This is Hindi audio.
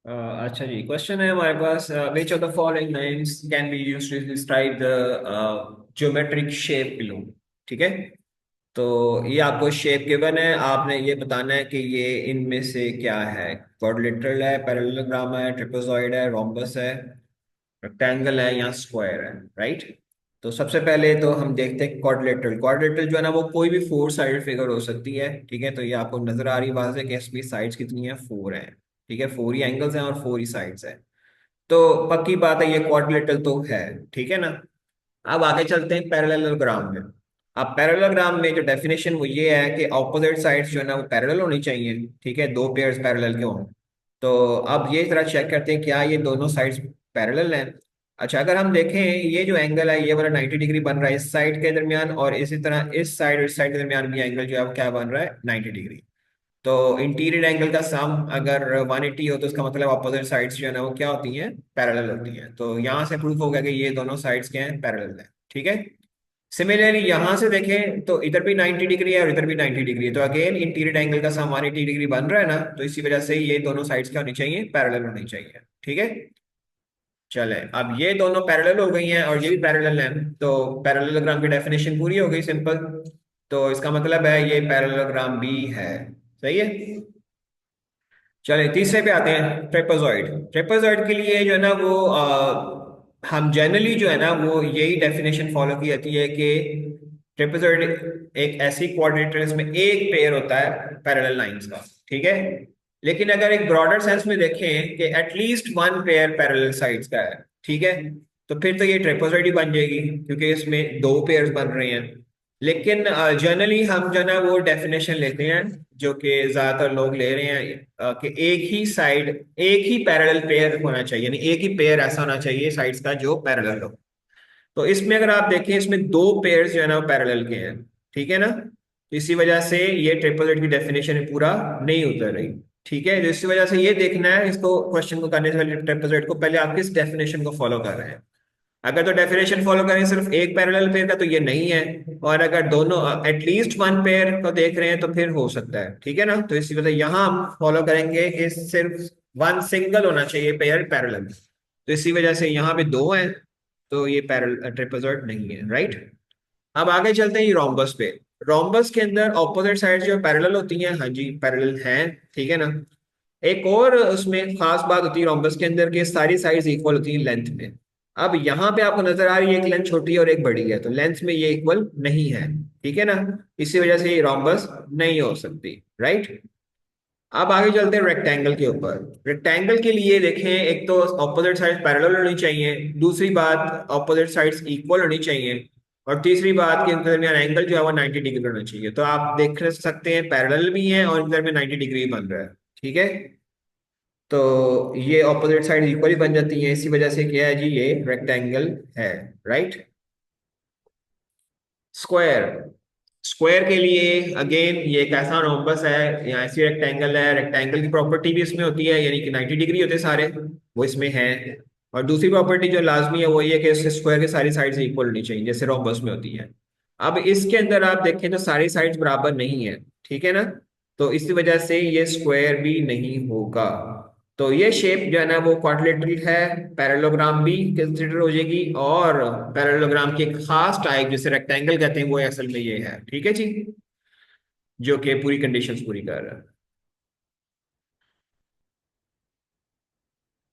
अच्छा जी, क्वेश्चन है हमारे पास। Which of the following nouns can be used to describe the geometric shape below. ठीक है। तो ये आपको शेप गिवन है, आपने ये बताना है कि ये इनमें से क्या है। क्वाड्रिलेटरल है, पैरेललोग्राम है, ट्रेपेजॉइड है, रोम्बस है, रेक्टेंगल है या स्क्वायर है। राइट। तो सबसे पहले तो हम देखते हैं क्वाड्रिलेटरल। क्वाड्रिलेटरल जो है ना वो कोई भी फोर साइड फिगर हो सकती है। ठीक है। तो ये आपको नजर आ रही बात है कि इसकी साइड्स कितनी है, फोर है। ठीक है, फोर ही एंगल्स हैं और फोर ही साइड्स है। तो पक्की बात है ये क्वाड्रिलेटरल तो है। ठीक है ना। अब आगे चलते हैं पैरेललोग्राम में। अब पैरेललोग्राम में जो डेफिनेशन वो ये है कि ऑपोजिट साइड्स जो है ना वो पैरेलल होनी चाहिए। ठीक है, दो पेयर्स पैरेलल के हों। तो अब ये जरा चेक करते हैं क्या ये दोनों साइड्स पैरेलल हैं। अच्छा, अगर हम देखें ये जो एंगल है ये वाला 90 डिग्री बन रहा है इस साइड के दरमियान, और इसी तरह इस साइड और इस साइड के दरमियान भी एंगल जो है वो क्या बन रहा है, 90 डिग्री। तो इंटीरियर एंगल का सम अगर 180 हो तो उसका मतलब अपोजिट साइड्स जो है ना वो क्या होती हैं, पैरेलल होती हैं। तो यहाँ से प्रूफ हो गया कि ये दोनों साइड्स क्या हैं, पैरेलल हैं। ठीक है। सिमिलरली यहाँ से देखें तो इधर भी 90 डिग्री है और इधर भी 90 डिग्री है, तो अगेन इंटीरियर एंगल का सम 180 डिग्री बन रहा है ना, तो इसी वजह से ये दोनों साइड्स क्या होनी चाहिए, पैरेलल होनी चाहिए। ठीक है। चले, अब ये दोनों पैरेलल हो गई हैं और ये भी पैरेलल हैं, तो पैरेललोग्राम की डेफिनेशन पूरी हो गई, सिंपल। तो इसका मतलब है ये पैरेललोग्राम भी है। सही है। चलिए तीसरे पे आते हैं, ट्रेपेजॉइड। ट्रेपेजॉइड के लिए जो है ना वो हम जनरली जो है ना वो यही डेफिनेशन फॉलो की जाती है कि ट्रेपेजॉइड एक ऐसी क्वाड्रिलेटरल जिसमें एक पेयर होता है पैरेलल लाइंस का। ठीक है। लेकिन अगर एक ब्रॉडर सेंस में देखें कि at least one pair parallel sides का है, ठीक है, तो फिर तो ये ट्रेपेजॉइड ही बन जाएगी क्योंकि इसमें दो पेयर्स बन रहे हैं। लेकिन जनरली हम जो है ना वो डेफिनेशन लेते हैं जो कि ज्यादातर लोग ले रहे हैं, कि एक ही साइड, एक ही पैरेलल पेयर होना चाहिए, यानी एक ही पेयर ऐसा होना चाहिए साइड्स का जो पैरेलल हो। तो इसमें अगर आप देखें इसमें दो पेयर्स जो है ना वो पैरेलल के हैं। ठीक है ना। तो इसी वजह से ये ट्रिपलेट की डेफिनेशन पूरा नहीं उतर रही। ठीक है, तो इसी वजह से ये देखना है इसको, क्वेश्चन को करने से पहले ट्रिपलेट को पहले आप किस डेफिनेशन को फॉलो कर रहे हैं। अगर तो डेफिनेशन फॉलो करें सिर्फ एक पैरेलल पेयर का तो ये नहीं है, और अगर दोनों एटलीस्ट वन पेयर को देख रहे हैं तो फिर हो सकता है। ठीक है ना। तो इसी वजह यहाँ हम फॉलो करेंगे कि सिर्फ वन सिंगल होना चाहिए पेयर पैरेलल। तो इसी वजह से यहाँ पे दो हैं, तो ये पैरेलल ट्रेपेजॉइड नहीं है। राइट। अब आगे चलते हैं रोम्बस पे। रोम्बस के अंदर ऑपोजिट साइड जो पैरेलल होती हैं, हाँ जी पैरेलल हैं। ठीक है ना। एक और उसमें खास बात होती है रोम्बस के अंदर कि सारी साइड्स इक्वल होती हैं लेंथ में। अब यहाँ पे आपको नजर आ रही है एक लेंथ छोटी है और एक बड़ी है, तो लेंथ में ये इक्वल नहीं है। ठीक है ना। इसी वजह से ये रोम्बस नहीं हो सकती। राइट। अब आगे चलते हैं रेक्टेंगल के ऊपर। रेक्टेंगल के लिए देखें, एक तो ऑपोजिट साइड पैरेलल होनी चाहिए, दूसरी बात ऑपोजिट साइड्स इक्वल होनी चाहिए, और तीसरी बात कि इनके दरमियान एंगल जो है वो 90 डिग्री होना चाहिए। तो आप देख सकते हैं पैरेलल भी है और इनके दरमियान 90 डिग्री बन रहा है। ठीक है। तो ये ऑपोजिट साइड इक्वली बन जाती है, इसी वजह से क्या है जी, ये रेक्टेंगल है। राइट। स्क्वायर। स्क्वायर के लिए अगेन ये एक ऐसा रोम्बस है या ऐसी रेक्टेंगल है, रेक्टेंगल की प्रॉपर्टी भी इसमें होती है, यानी कि 90 डिग्री होते हैं सारे, वो इसमें है। और दूसरी प्रॉपर्टी जो लाजमी है वो ये कि इसके स्क्वायर की सारी साइड्स इक्वल होनी चाहिए जैसे रोम्बस में होती है। अब इसके अंदर आप देखें तो सारी साइड्स बराबर नहीं है। ठीक है ना। तो इसी वजह से ये स्क्वायर भी नहीं होगा। तो ये शेप जो है ना वो क्वाड्रिलेटरल है, पैरेललोग्राम भी कंसिडर हो जाएगी, और पैरेललोग्राम की एक खास टाइप जिसे रेक्टेंगल कहते हैं वो असल में ये है। ठीक है जी, जो कि पूरी कंडीशंस पूरी कर रहा है।